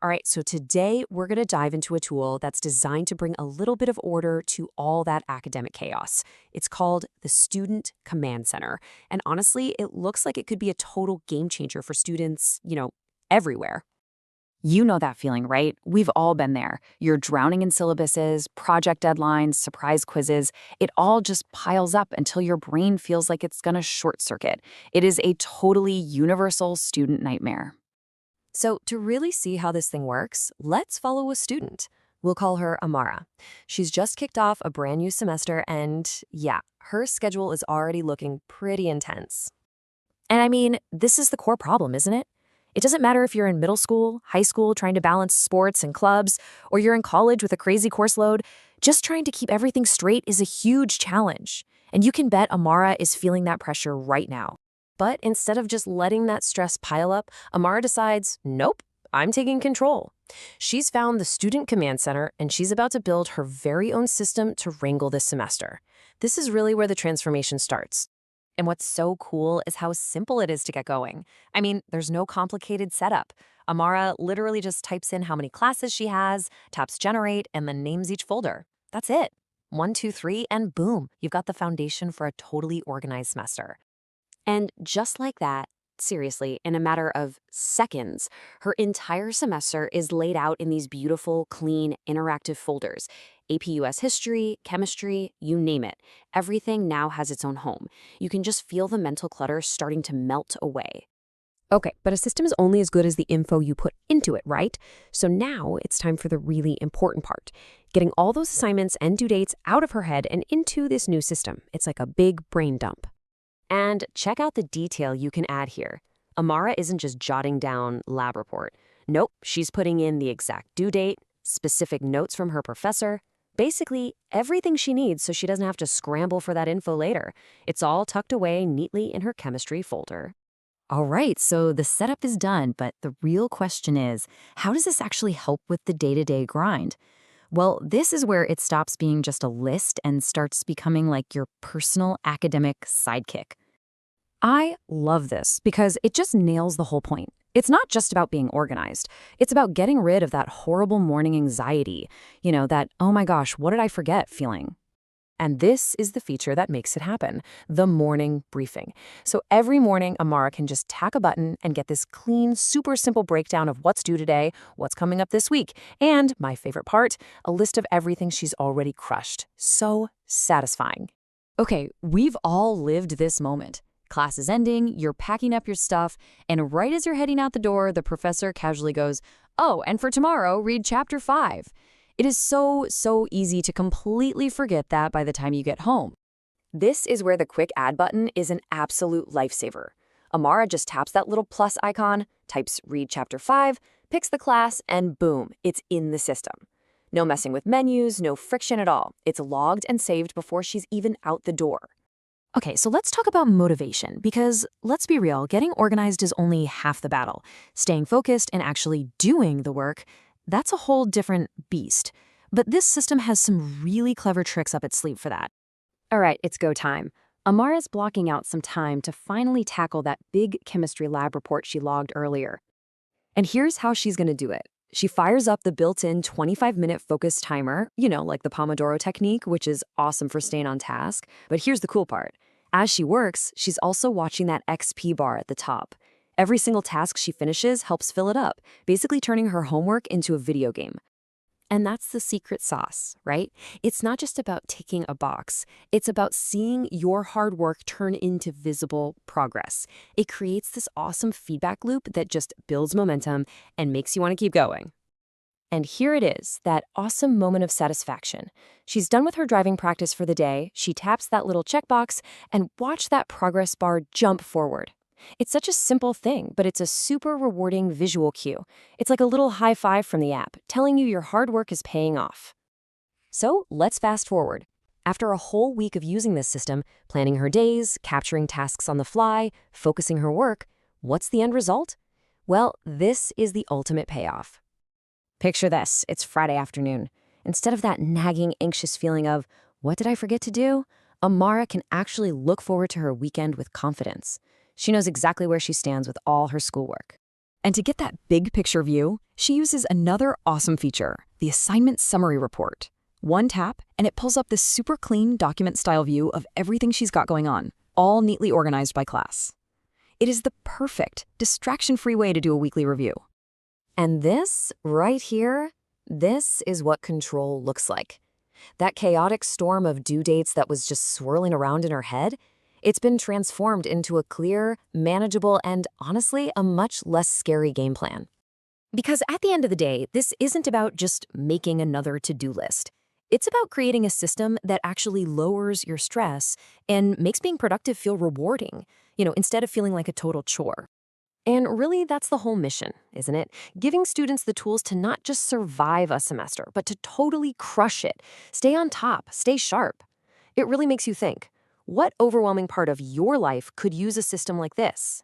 All right, so today we're going to dive into a tool that's designed to bring a little bit of order to all that academic chaos. It's called the Student Command Center. And honestly, it looks like it could be a total game changer for students, everywhere. You know that feeling, right? We've all been there. You're drowning in syllabuses, project deadlines, surprise quizzes. It all just piles up until your brain feels like it's going to short circuit. It is a totally universal student nightmare. So, to really see how this thing works, let's follow a student. We'll call her Amara. She's just kicked off a brand new semester, and yeah, her schedule is already looking pretty intense. And I mean, this is the core problem, isn't it? It doesn't matter if you're in middle school, high school, trying to balance sports and clubs, or you're in college with a crazy course load, just trying to keep everything straight is a huge challenge. And you can bet Amara is feeling that pressure right now. But instead of just letting that stress pile up, Amara decides, nope, I'm taking control. She's found the Student Command Center, and she's about to build her very own system to wrangle this semester. This is really where the transformation starts. And what's so cool is how simple it is to get going. I mean, there's no complicated setup. Amara literally just types in how many classes she has, taps generate, and then names each folder. That's it. 1, 2, 3, and boom, you've got the foundation for a totally organized semester. And just like that, seriously, in a matter of seconds, her entire semester is laid out in these beautiful, clean, interactive folders. AP US history, chemistry, you name it. Everything now has its own home. You can just feel the mental clutter starting to melt away. Okay, but a system is only as good as the info you put into it, right? So now it's time for the really important part. Getting all those assignments and due dates out of her head and into this new system. It's like a big brain dump. And check out the detail you can add here. Amara isn't just jotting down lab report. Nope, she's putting in the exact due date, specific notes from her professor, basically everything she needs so she doesn't have to scramble for that info later. It's all tucked away neatly in her chemistry folder. All right, so the setup is done, but the real question is, how does this actually help with the day-to-day grind? Well, this is where it stops being just a list and starts becoming like your personal academic sidekick. I love this because it just nails the whole point. It's not just about being organized. It's about getting rid of that horrible morning anxiety, that, oh my gosh, what did I forget feeling? And this is the feature that makes it happen, the morning briefing. So every morning, Amara can just tack a button and get this clean, super simple breakdown of what's due today, what's coming up this week, and, my favorite part, a list of everything she's already crushed. So satisfying. Okay, we've all lived this moment. Class is ending, you're packing up your stuff, and right as you're heading out the door, the professor casually goes, "Oh, and for tomorrow, read chapter 5. It is so easy to completely forget that by the time you get home. This is where the quick add button is an absolute lifesaver. Amara just taps that little plus icon, types read chapter 5, picks the class, and boom, it's in the system. No messing with menus, no friction at all. It's logged and saved before she's even out the door. Okay, so let's talk about motivation, because let's be real, getting organized is only half the battle. Staying focused and actually doing the work, that's a whole different beast. But this system has some really clever tricks up its sleeve for that. All right, it's go time. Amara's blocking out some time to finally tackle that big chemistry lab report she logged earlier. And here's how she's going to do it. She fires up the built-in 25-minute focus timer, like the Pomodoro technique, which is awesome for staying on task. But here's the cool part. As she works, she's also watching that XP bar at the top. Every single task she finishes helps fill it up, basically turning her homework into a video game. And that's the secret sauce, right? It's not just about ticking a box. It's about seeing your hard work turn into visible progress. It creates this awesome feedback loop that just builds momentum and makes you want to keep going. And here it is, that awesome moment of satisfaction. She's done with her driving practice for the day, she taps that little checkbox, and watch that progress bar jump forward. It's such a simple thing, but it's a super rewarding visual cue. It's like a little high five from the app, telling you your hard work is paying off. So let's fast forward. After a whole week of using this system, planning her days, capturing tasks on the fly, focusing her work, what's the end result? Well, this is the ultimate payoff. Picture this, it's Friday afternoon. Instead of that nagging, anxious feeling of, what did I forget to do? Amara can actually look forward to her weekend with confidence. She knows exactly where she stands with all her schoolwork. And to get that big picture view, she uses another awesome feature, the assignment summary report. One tap, and it pulls up this super clean document-style view of everything she's got going on, all neatly organized by class. It is the perfect, distraction-free way to do a weekly review. And this, right here, this is what control looks like. That chaotic storm of due dates that was just swirling around in her head, it's been transformed into a clear, manageable, and honestly, a much less scary game plan. Because at the end of the day, this isn't about just making another to-do list. It's about creating a system that actually lowers your stress and makes being productive feel rewarding, instead of feeling like a total chore. And really, that's the whole mission, isn't it? Giving students the tools to not just survive a semester, but to totally crush it, stay on top, stay sharp. It really makes you think, what overwhelming part of your life could use a system like this?